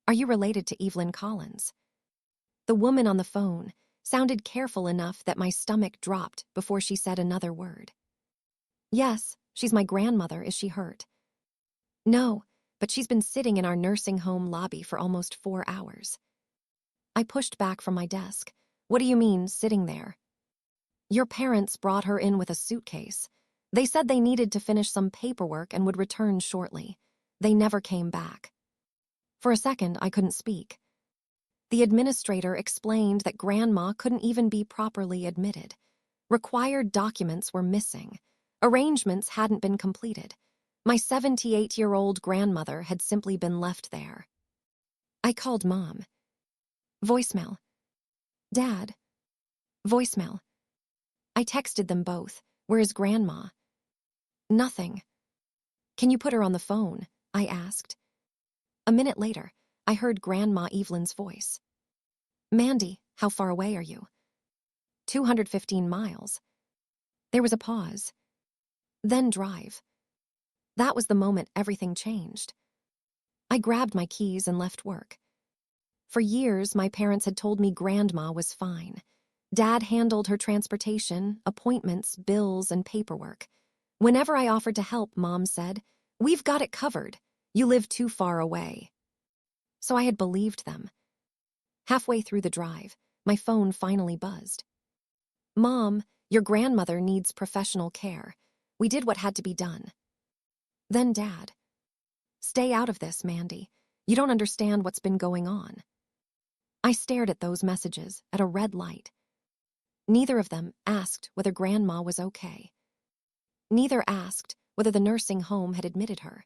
Are you related to Evelyn Collins? The woman on the phone sounded careful enough that my stomach dropped before she said another word. Yes, she's my grandmother. Is she hurt? No, but she's been sitting in our nursing home lobby for almost 4 hours. I pushed back from my desk. What do you mean, sitting there? Your parents brought her in with a suitcase. They said they needed to finish some paperwork and would return shortly. They never came back. For a second, I couldn't speak. The administrator explained that Grandma couldn't even be properly admitted. Required documents were missing. Arrangements hadn't been completed. My 78-year-old grandmother had simply been left there. I called Mom. Voicemail. Dad. Voicemail. I texted them both. Where is Grandma? Nothing. Can you put her on the phone? I asked. A minute later, I heard Grandma Evelyn's voice. Mandy, how far away are you? 215 miles. There was a pause. Then drive. That was the moment everything changed. I grabbed my keys and left work. For years, my parents had told me Grandma was fine. Dad handled her transportation, appointments, bills, and paperwork. Whenever I offered to help, Mom said, "We've got it covered. You live too far away." So I had believed them. Halfway through the drive, my phone finally buzzed. Mom, your grandmother needs professional care. We did what had to be done. Then Dad. Stay out of this, Mandy. You don't understand what's been going on. I stared at those messages at a red light. Neither of them asked whether Grandma was okay. Neither asked whether the nursing home had admitted her.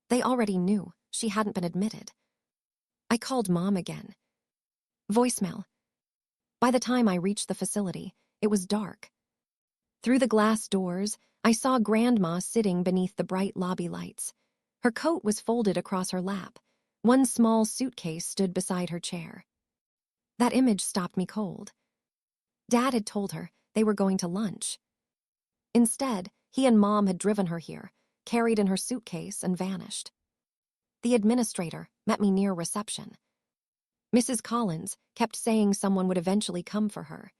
They already knew she hadn't been admitted. I called Mom again. Voicemail. By the time I reached the facility, it was dark. Through the glass doors, I saw Grandma sitting beneath the bright lobby lights. Her coat was folded across her lap. One small suitcase stood beside her chair. That image stopped me cold. Dad had told her they were going to lunch. Instead, he and Mom had driven her here, carried in her suitcase, and vanished. The administrator met me near reception. Mrs. Collins kept saying someone would eventually come for her.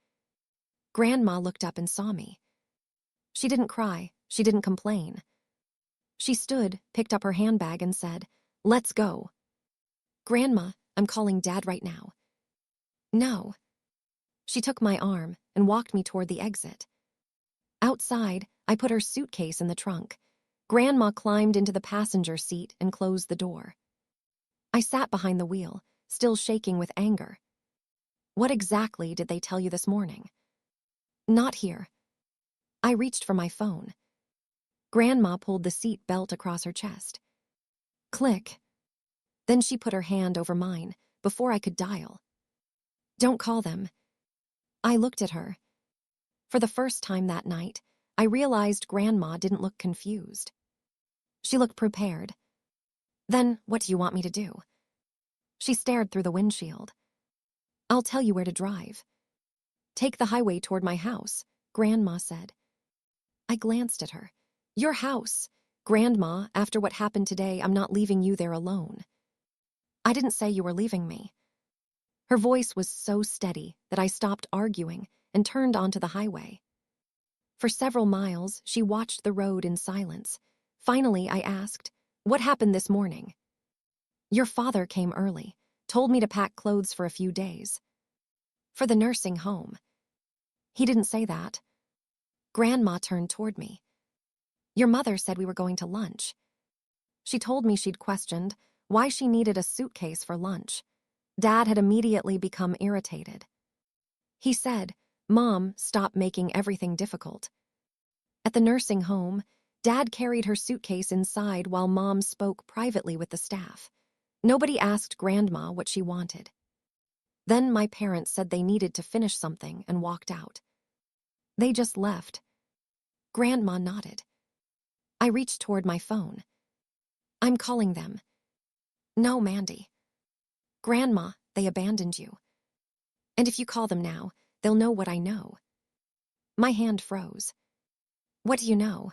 Grandma looked up and saw me. She didn't cry, she didn't complain. She stood, picked up her handbag, and said, "Let's go." "Grandma, I'm calling Dad right now." "No." She took my arm and walked me toward the exit. Outside, I put her suitcase in the trunk. Grandma climbed into the passenger seat and closed the door. I sat behind the wheel, still shaking with anger. What exactly did they tell you this morning? Not here. I reached for my phone. Grandma pulled the seat belt across her chest. Click. Then she put her hand over mine before I could dial. Don't call them. I looked at her. For the first time that night, I realized Grandma didn't look confused. She looked prepared. Then, what do you want me to do? She stared through the windshield. I'll tell you where to drive. Take the highway toward my house, Grandma said. I glanced at her. Your house. Grandma, after what happened today, I'm not leaving you there alone. I didn't say you were leaving me. Her voice was so steady that I stopped arguing and turned onto the highway. For several miles, she watched the road in silence. Finally, I asked, "What happened this morning?" "Your father came early, told me to pack clothes for a few days." "For the nursing home." "He didn't say that." Grandma turned toward me. "Your mother said we were going to lunch." She told me she'd questioned why she needed a suitcase for lunch. Dad had immediately become irritated. He said, "Mom, stop making everything difficult." At the nursing home, Dad carried her suitcase inside while Mom spoke privately with the staff. Nobody asked Grandma what she wanted. Then my parents said they needed to finish something and walked out. They just left. Grandma nodded. I reached toward my phone. "I'm calling them." "No, Mandy." "Grandma, they abandoned you. And if you call them now, they'll know what I know." My hand froze. "What do you know?"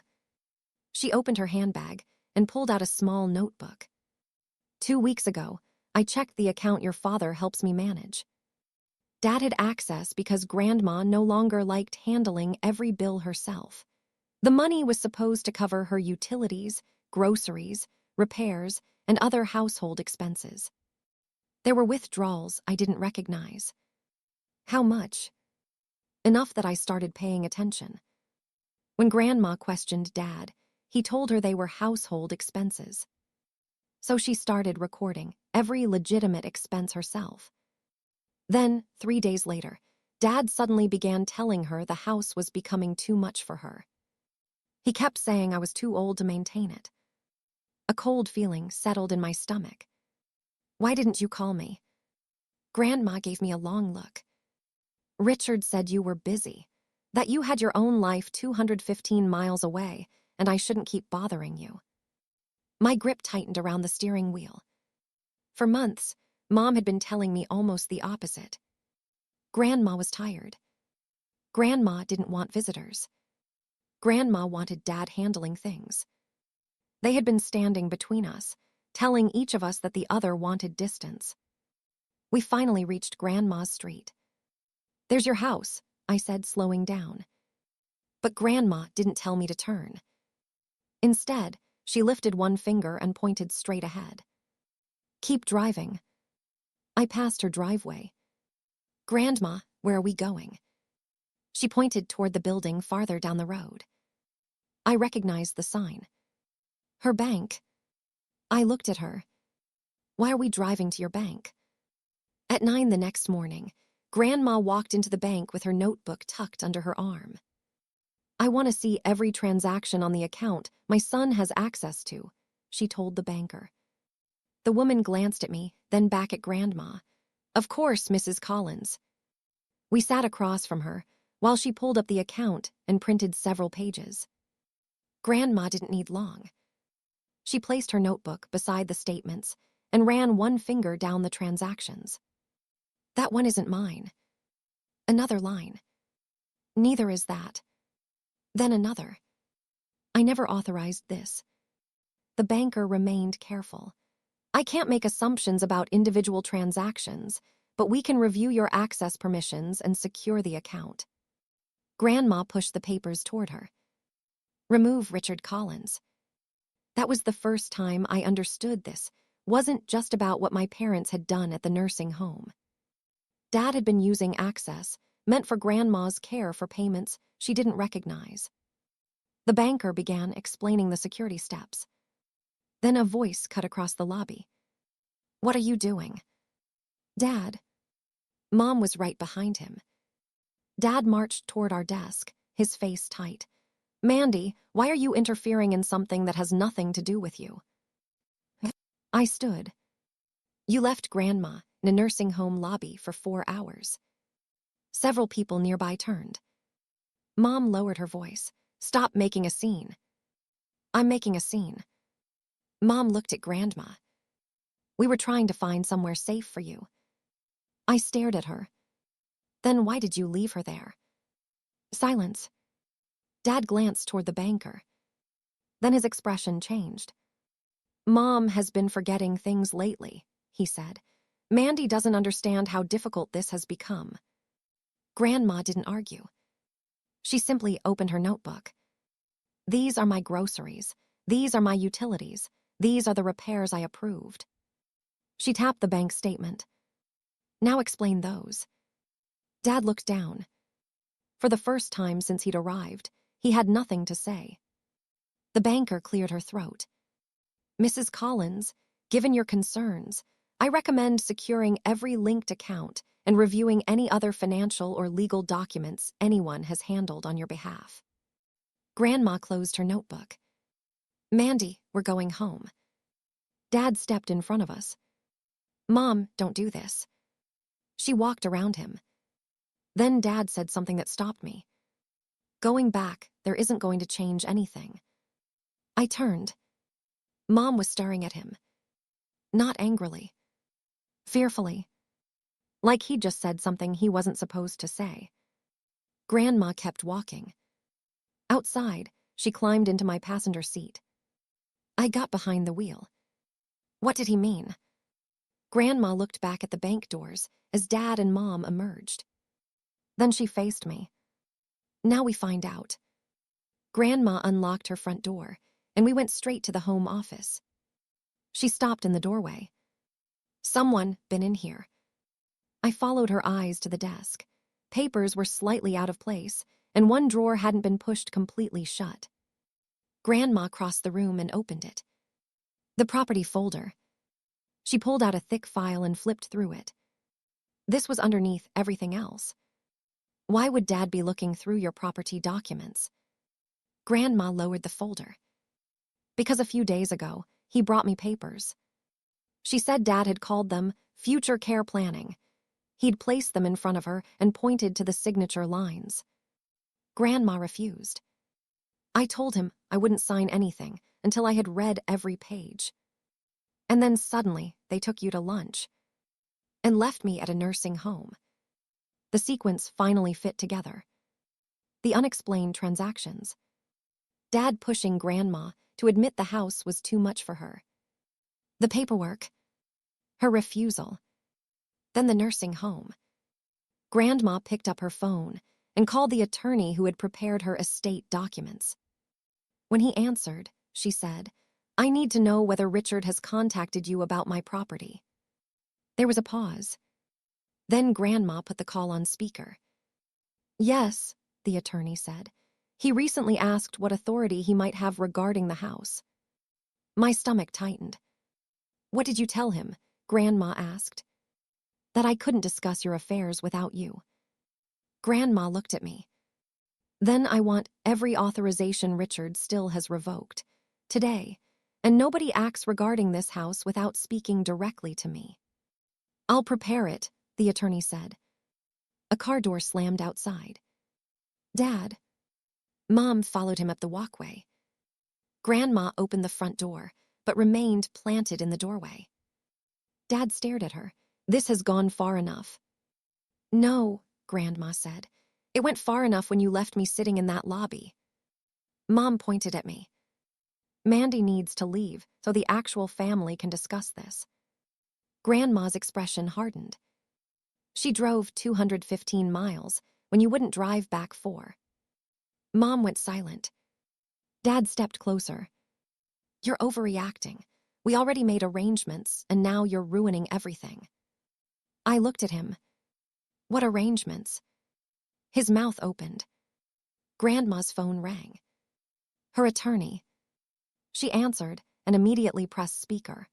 She opened her handbag and pulled out a small notebook. 2 weeks ago, I checked the account your father helps me manage. Dad had access because Grandma no longer liked handling every bill herself. The money was supposed to cover her utilities, groceries, repairs, and other household expenses. There were withdrawals I didn't recognize. How much? Enough that I started paying attention. When Grandma questioned Dad, he told her they were household expenses. So she started recording every legitimate expense herself. Then, 3 days later, Dad suddenly began telling her the house was becoming too much for her. He kept saying I was too old to maintain it. A cold feeling settled in my stomach. Why didn't you call me? Grandma gave me a long look. Richard said you were busy, that you had your own life 215 miles away, and I shouldn't keep bothering you. My grip tightened around the steering wheel. For months, Mom had been telling me almost the opposite. Grandma was tired. Grandma didn't want visitors. Grandma wanted Dad handling things. They had been standing between us, telling each of us that the other wanted distance. We finally reached Grandma's street. There's your house, I said, slowing down. But Grandma didn't tell me to turn. Instead, she lifted one finger and pointed straight ahead. Keep driving. I passed her driveway. Grandma, where are we going? She pointed toward the building farther down the road. I recognized the sign. Her bank. I looked at her. Why are we driving to your bank? At 9 the next morning, Grandma walked into the bank with her notebook tucked under her arm. I want to see every transaction on the account my son has access to, she told the banker. The woman glanced at me, then back at Grandma. Of course, Mrs. Collins. We sat across from her while she pulled up the account and printed several pages. Grandma didn't need long. She placed her notebook beside the statements and ran one finger down the transactions. That one isn't mine. Another line. Neither is that. Then another. I never authorized this. The banker remained careful. I can't make assumptions about individual transactions, but we can review your access permissions and secure the account. Grandma pushed the papers toward her. Remove Richard Collins. That was the first time I understood this wasn't just about what my parents had done at the nursing home. Dad had been using access, meant for Grandma's care, for payments she didn't recognize. The banker began explaining the security steps. Then a voice cut across the lobby. What are you doing? Dad. Mom was right behind him. Dad marched toward our desk, his face tight. Mandy, why are you interfering in something that has nothing to do with you? I stood. You left Grandma in a nursing home lobby for 4 hours. Several people nearby turned. Mom lowered her voice. Stop making a scene. I'm making a scene. Mom looked at Grandma. We were trying to find somewhere safe for you. I stared at her. Then why did you leave her there? Silence. Dad glanced toward the banker. Then his expression changed. Mom has been forgetting things lately, he said. Mandy doesn't understand how difficult this has become. Grandma didn't argue. She simply opened her notebook. These are my groceries. These are my utilities. These are the repairs I approved. She tapped the bank statement. Now explain those. Dad looked down. For the first time since he'd arrived, he had nothing to say. The banker cleared her throat. Mrs. Collins, given your concerns, I recommend securing every linked account and reviewing any other financial or legal documents anyone has handled on your behalf. Grandma closed her notebook. Mandy, we're going home. Dad stepped in front of us. Mom, don't do this. She walked around him. Then Dad said something that stopped me. Going back, there isn't going to change anything. I turned. Mom was staring at him. Not angrily. Fearfully. Like he'd just said something he wasn't supposed to say. Grandma kept walking. Outside, she climbed into my passenger seat. I got behind the wheel. What did he mean? Grandma looked back at the bank doors as Dad and Mom emerged. Then she faced me. Now we find out. Grandma unlocked her front door, and we went straight to the home office. She stopped in the doorway. Someone been in here. I followed her eyes to the desk. Papers were slightly out of place, and one drawer hadn't been pushed completely shut. Grandma crossed the room and opened it. The property folder. She pulled out a thick file and flipped through it. This was underneath everything else. Why would Dad be looking through your property documents? Grandma lowered the folder. Because a few days ago, he brought me papers. She said Dad had called them future care planning. He'd placed them in front of her and pointed to the signature lines. Grandma refused. I told him I wouldn't sign anything until I had read every page. And then suddenly, they took you to lunch and left me at a nursing home. The sequence finally fit together. The unexplained transactions. Dad pushing Grandma to admit the house was too much for her. The paperwork. Her refusal. Then the nursing home. Grandma picked up her phone and called the attorney who had prepared her estate documents. When he answered, she said, "I need to know whether Richard has contacted you about my property." There was a pause. Then Grandma put the call on speaker. "Yes," the attorney said. "He recently asked what authority he might have regarding the house." My stomach tightened. "What did you tell him?" Grandma asked. "That I couldn't discuss your affairs without you." Grandma looked at me. "Then I want every authorization Richard still has revoked. Today. And nobody acts regarding this house without speaking directly to me." "I'll prepare it," the attorney said. A car door slammed outside. "Dad." Mom followed him up the walkway. Grandma opened the front door, but remained planted in the doorway. Dad stared at her. "This has gone far enough." "No," Grandma said. "It went far enough when you left me sitting in that lobby." Mom pointed at me. "Mandy needs to leave so the actual family can discuss this." Grandma's expression hardened. "She drove 215 miles when you wouldn't drive back 4. Mom went silent. Dad stepped closer. "You're overreacting. We already made arrangements, and now you're ruining everything." I looked at him. "What arrangements?" His mouth opened. Grandma's phone rang. Her attorney. She answered and immediately pressed speaker.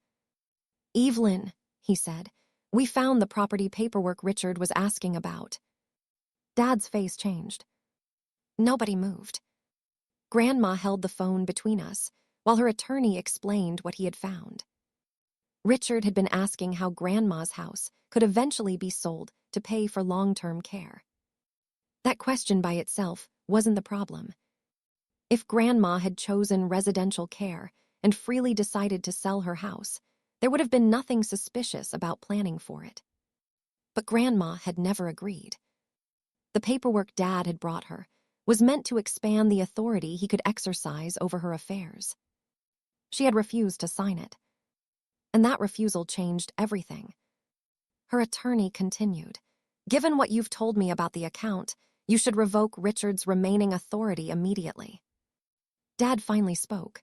"Evelyn," he said, "we found the property paperwork Richard was asking about." Dad's face changed. Nobody moved. Grandma held the phone between us while her attorney explained what he had found. Richard had been asking how Grandma's house could eventually be sold to pay for long-term care. That question by itself wasn't the problem. If Grandma had chosen residential care and freely decided to sell her house, there would have been nothing suspicious about planning for it. But Grandma had never agreed. The paperwork Dad had brought her was meant to expand the authority he could exercise over her affairs. She had refused to sign it. And that refusal changed everything. Her attorney continued, "Given what you've told me about the account, you should revoke Richard's remaining authority immediately." Dad finally spoke.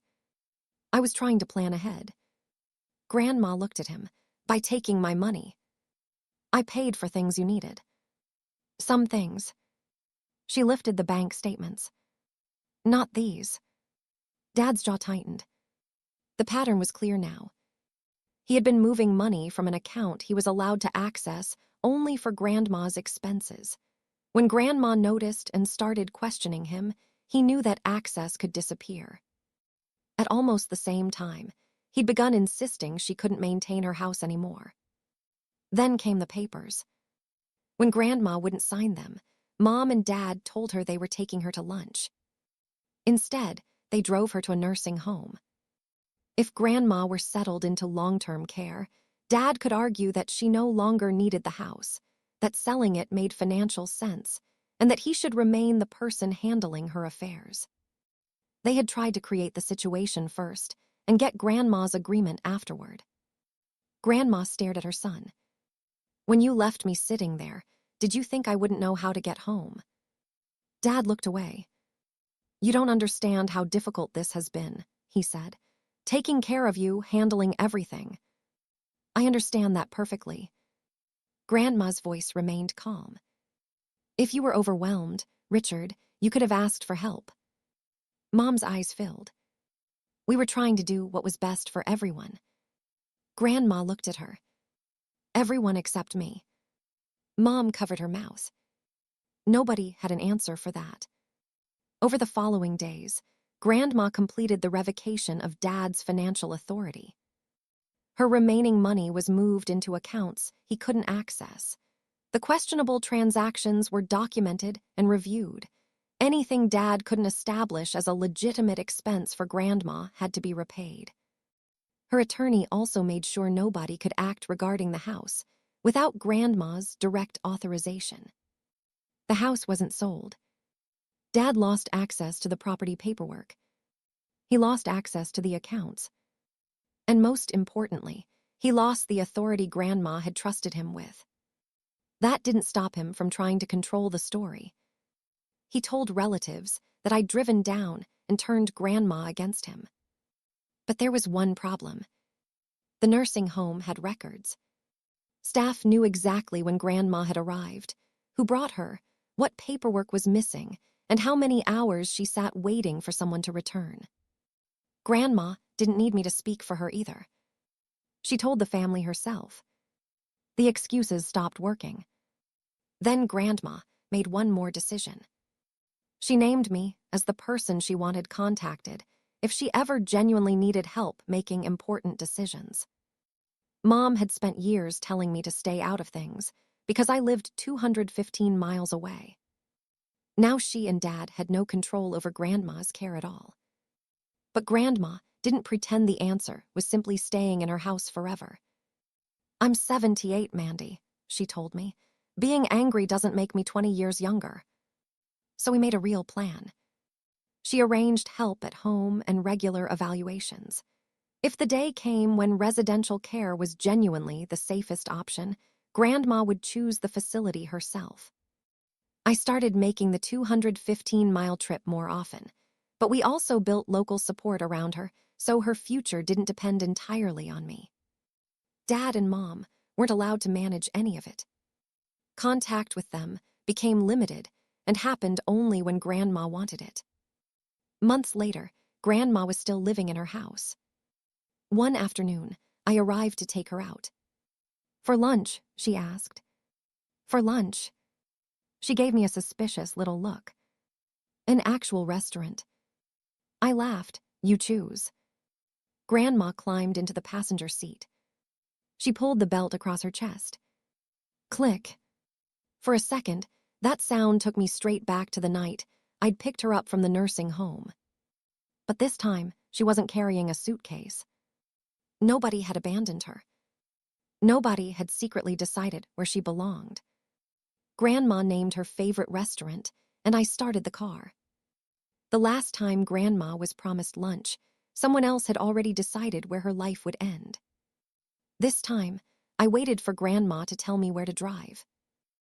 "I was trying to plan ahead." Grandma looked at him. "By taking my money." "I paid for things you needed." "Some things." She lifted the bank statements. "Not these." Dad's jaw tightened. The pattern was clear now. He had been moving money from an account he was allowed to access only for Grandma's expenses. When Grandma noticed and started questioning him, he knew that access could disappear. At almost the same time, he'd begun insisting she couldn't maintain her house anymore. Then came the papers. When Grandma wouldn't sign them, Mom and Dad told her they were taking her to lunch. Instead, they drove her to a nursing home. If Grandma were settled into long-term care, Dad could argue that she no longer needed the house, that selling it made financial sense, and that he should remain the person handling her affairs. They had tried to create the situation first and get Grandma's agreement afterward. Grandma stared at her son. When you left me sitting there, did you think I wouldn't know how to get home? Dad looked away. You don't understand how difficult this has been, he said. Taking care of you, handling everything. I understand that perfectly. Grandma's voice remained calm. If you were overwhelmed, Richard, you could have asked for help. Mom's eyes filled. We were trying to do what was best for everyone. Grandma looked at her. Everyone except me. Mom covered her mouth. Nobody had an answer for that. Over the following days, Grandma completed the revocation of Dad's financial authority. Her remaining money was moved into accounts he couldn't access. The questionable transactions were documented and reviewed. Anything Dad couldn't establish as a legitimate expense for Grandma had to be repaid. Her attorney also made sure nobody could act regarding the house without Grandma's direct authorization. The house wasn't sold. Dad lost access to the property paperwork. He lost access to the accounts. And most importantly, he lost the authority Grandma had trusted him with. That didn't stop him from trying to control the story. He told relatives that I'd driven down and turned Grandma against him. But there was one problem. The nursing home had records. Staff knew exactly when Grandma had arrived, who brought her, what paperwork was missing, and how many hours she sat waiting for someone to return. Grandma didn't need me to speak for her either. She told the family herself. The excuses stopped working. Then Grandma made one more decision. She named me as the person she wanted contacted if she ever genuinely needed help making important decisions. Mom had spent years telling me to stay out of things because I lived 215 miles away. Now she and Dad had no control over Grandma's care at all. But Grandma didn't pretend the answer was simply staying in her house forever. I'm 78, Mandy, she told me. Being angry doesn't make me 20 years younger. So we made a real plan. She arranged help at home and regular evaluations. If the day came when residential care was genuinely the safest option, Grandma would choose the facility herself. I started making the 215-mile trip more often, but we also built local support around her so her future didn't depend entirely on me. Dad and Mom weren't allowed to manage any of it. Contact with them became limited and happened only when Grandma wanted it. Months later, Grandma was still living in her house. One afternoon, I arrived to take her out. For lunch, she asked. For lunch. She gave me a suspicious little look. An actual restaurant. I laughed. You choose. Grandma climbed into the passenger seat. She pulled the belt across her chest. Click. For a second, that sound took me straight back to the night I'd picked her up from the nursing home. But this time, she wasn't carrying a suitcase. Nobody had abandoned her. Nobody had secretly decided where she belonged. Grandma named her favorite restaurant, and I started the car. The last time Grandma was promised lunch, someone else had already decided where her life would end. This time, I waited for Grandma to tell me where to drive.